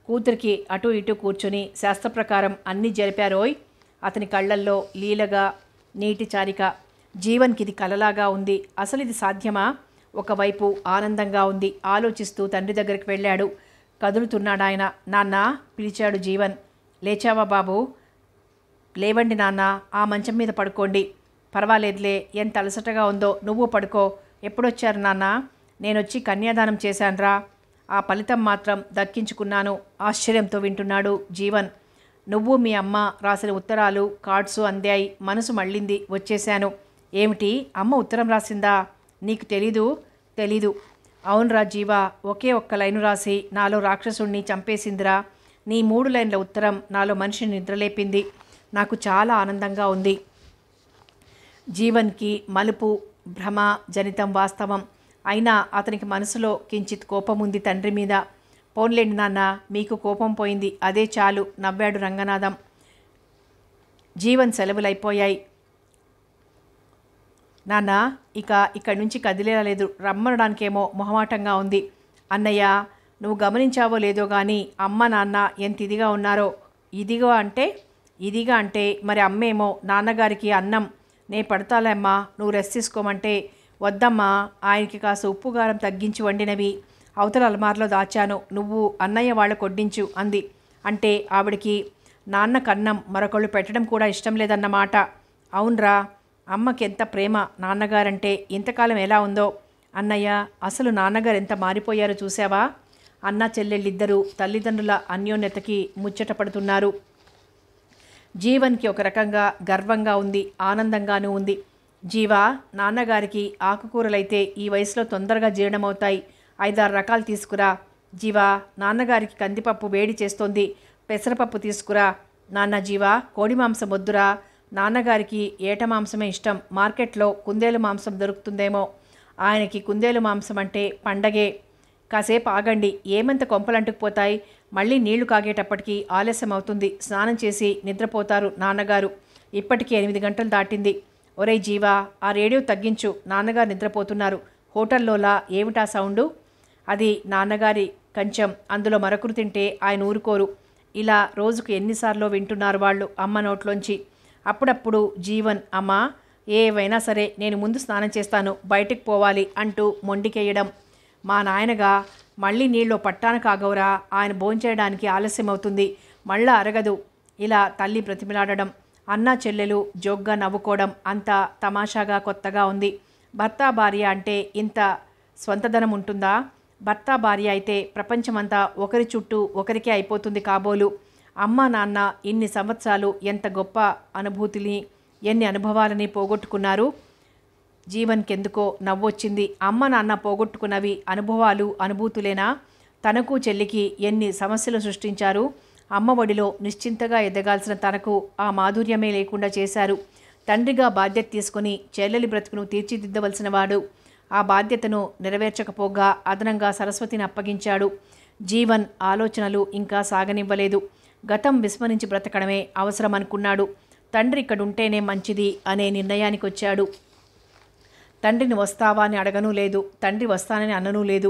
కూతురికి అటు ఇటు కూర్చొని శాస్త్రప్రకారం అన్నీ జరిపారోయ్. అతని కళ్ళల్లో లీలగా నీటి చారిక. జీవన్కి ఇది కలలాగా ఉంది. అసలు ఇది సాధ్యమా? ఒకవైపు ఆనందంగా ఉంది. ఆలోచిస్తూ తండ్రి దగ్గరికి వెళ్ళాడు. కదులుతున్నాడాయన. నాన్న పిలిచాడు జీవన్. లేచావా బాబు? లేవండి నాన్న, ఆ మంచం మీద పడుకోండి. పర్వాలేదులే, ఎంత అలసటగా ఉందో. నువ్వు పడుకో. ఎప్పుడొచ్చారు నాన్న? నేనొచ్చి కన్యాదానం చేశాన్రా. ఆ ఫలితం మాత్రం దక్కించుకున్నాను. ఆశ్చర్యంతో వింటున్నాడు జీవన్. నువ్వు మీ అమ్మ రాసిన ఉత్తరాలు, కార్డ్సు అందాయి. మనసు మళ్ళింది. వచ్చేశాను. ఏమిటి, అమ్మ ఉత్తరం రాసిందా? నీకు తెలీదు. అవునరా జీవా, ఒకే ఒక్క లైను రాసి నాలో రాక్షసుణ్ణి చంపేసిందిరా. నీ 3 లైన్ల ఉత్తరం నాలో మనిషిని నిద్రలేపింది. నాకు చాలా ఆనందంగా ఉంది. జీవన్కి మలుపు భ్రమ జనితం వాస్తవం. అయినా అతనికి మనసులో కించిత్ కోపముంది తండ్రి మీద. పోన్లేండి నాన్న, మీకు కోపం పోయింది, అదే చాలు నవ్వాడు రంగనాథం. జీవన్ సెలవులైపోయాయి. నాన్న ఇక ఇక్కడి నుంచి కదిలేలా లేదు, రమ్మనడానికేమో మొహమాటంగా ఉంది. అన్నయ్య, నువ్వు గమనించావో లేదో కానీ అమ్మ నాన్న ఎంత ఇదిగా ఉన్నారో. ఇదిగా అంటే మరి అమ్మేమో నాన్నగారికి అన్నం నే పడతాలే అమ్మా, నువ్వు రెస్ట్ తీసుకోమంటే వద్దమ్మా, ఆయనకి కాస్త ఉప్పు కారం తగ్గించి వండినవి అవతల అలమార్లో దాచాను, నువ్వు అన్నయ్య వాళ్ళకు వడ్డించు అంది. అంటే ఆవిడికి నాన్న కన్నం మరొకళ్ళు పెట్టడం కూడా ఇష్టం లేదన్నమాట. అవునరా, అమ్మకి ఎంత ప్రేమ నాన్నగారంటే, ఇంతకాలం ఎలా ఉందో. అన్నయ్య, అసలు నాన్నగారు ఎంత మారిపోయారో చూసావా? అన్న చెల్లెళ్ళిద్దరూ తల్లిదండ్రుల అన్యోన్యతకి ముచ్చట పడుతున్నారు. జీవన్కి ఒక రకంగా గర్వంగా ఉంది, ఆనందంగానూ ఉంది. జీవా, నాన్నగారికి ఆకుకూరలైతే ఈ వయసులో తొందరగా జీర్ణమవుతాయి, 5-6 రకాలు తీసుకురా. జీవా, నాన్నగారికి కందిపప్పు వేడి చేస్తోంది, పెసరపప్పు తీసుకురా. నాన్న, జీవా, కోడి మాంసం వద్దురా, నాన్నగారికి ఏట మాంసమే ఇష్టం, మార్కెట్లో కుందేలు మాంసం దొరుకుతుందేమో. ఆయనకి కుందేలు మాంసం అంటే పండగే. కాసేపు ఆగండి, ఏమంత కొంపలంటుకుపోతాయి, మళ్ళీ నీళ్లు కాగేటప్పటికి ఆలస్యం అవుతుంది, స్నానం చేసి నిద్రపోతారు నాన్నగారు. ఇప్పటికీ 8 గంటలు దాటింది. ఒరేయ్ జీవా, ఆ రేడియో తగ్గించు, నాన్నగారు నిద్రపోతున్నారు. హోటల్లోలా ఏమిటా సౌండు? అది నాన్నగారి కంచం, అందులో మరొకరు తింటే ఆయన ఊరుకోరు. ఇలా రోజుకు ఎన్నిసార్లు వింటున్నారు వాళ్ళు అమ్మ నోట్లోంచి. అప్పుడప్పుడు జీవన్, అమ్మా ఏవైనా సరే నేను ముందు స్నానం చేస్తాను, బయటికి పోవాలి అంటూ మొండికేయడం. మా నాయనగా, మళ్ళీ నీళ్ళు పట్టాన కాగవురా, ఆయన భోంచేయడానికి ఆలస్యం అవుతుంది, మళ్ళా అరగదు. ఇలా తల్లి బ్రతిమిలాడడం, అన్నా చెల్లెలు జోగ్గా నవ్వుకోవడం అంతా తమాషాగా కొత్తగా ఉంది. భర్త భార్య అంటే ఇంత స్వంతధనం ఉంటుందా? భర్త భార్య అయితే ప్రపంచమంతా ఒకరి చుట్టూ ఒకరికే అయిపోతుంది కాబోలు. అమ్మ నాన్న ఇన్ని సంవత్సరాలు ఎంత గొప్ప అనుభూతిని, ఎన్ని అనుభవాలని పోగొట్టుకున్నారు. జీవన్కెందుకో నవ్వొచ్చింది. అమ్మ నాన్న పోగొట్టుకున్నవి అనుభవాలు, అనుభూతులేనా? తనకు చెల్లికి ఎన్ని సమస్యలు సృష్టించారు. అమ్మ ఒడిలో నిశ్చింతగా ఎదగాల్సిన తనకు ఆ మాధుర్యమే లేకుండా చేశారు. తండ్రిగా బాధ్యత తీసుకుని చెల్లెలి బ్రతుకును తీర్చిదిద్దవలసిన వాడు ఆ బాధ్యతను నెరవేర్చకపోగా అదనంగా సరస్వతిని అప్పగించాడు. జీవన్ ఆలోచనలు ఇంకా సాగనివ్వలేదు. గతం విస్మరించి బ్రతకడమే అవసరం అనుకున్నాడు. తండ్రి ఇక్కడుంటేనే మంచిది అనే నిర్ణయానికి వచ్చాడు. తండ్రిని వస్తావా అని అడగనూ లేదు, తండ్రి వస్తానని అననూ లేదు.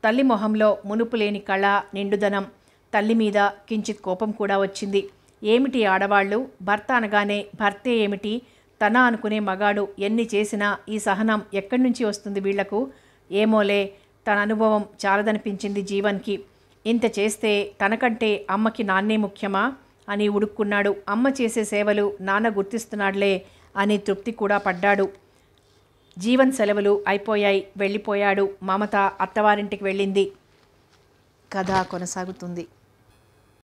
తల్లి మొహంలో మునుపు లేని కళ, నిండుదనం. తల్లి మీద కించిత్ కోపం కూడా వచ్చింది. ఏమిటి ఆడవాళ్ళు, భర్త అనగానే భర్తే ఏమిటి, తన అనుకునే మగాడు ఎన్ని చేసినా ఈ సహనం ఎక్కడి నుంచి వస్తుంది వీళ్లకు? ఏమోలే, తన అనుభవం చాలదనిపించింది జీవన్కి. ఇంత చేస్తే తనకంటే అమ్మకి నాన్నే ముఖ్యమా అని ఉడుక్కున్నాడు. అమ్మ చేసే సేవలు నాన్న గుర్తిస్తున్నాడులే అని తృప్తి కూడా పడ్డాడు. జీవన్ సెలవులు అయిపోయాయి, వెళ్ళిపోయాడు. మమత అత్తవారింటికి వెళ్ళింది. కథ కొనసాగుతుంది.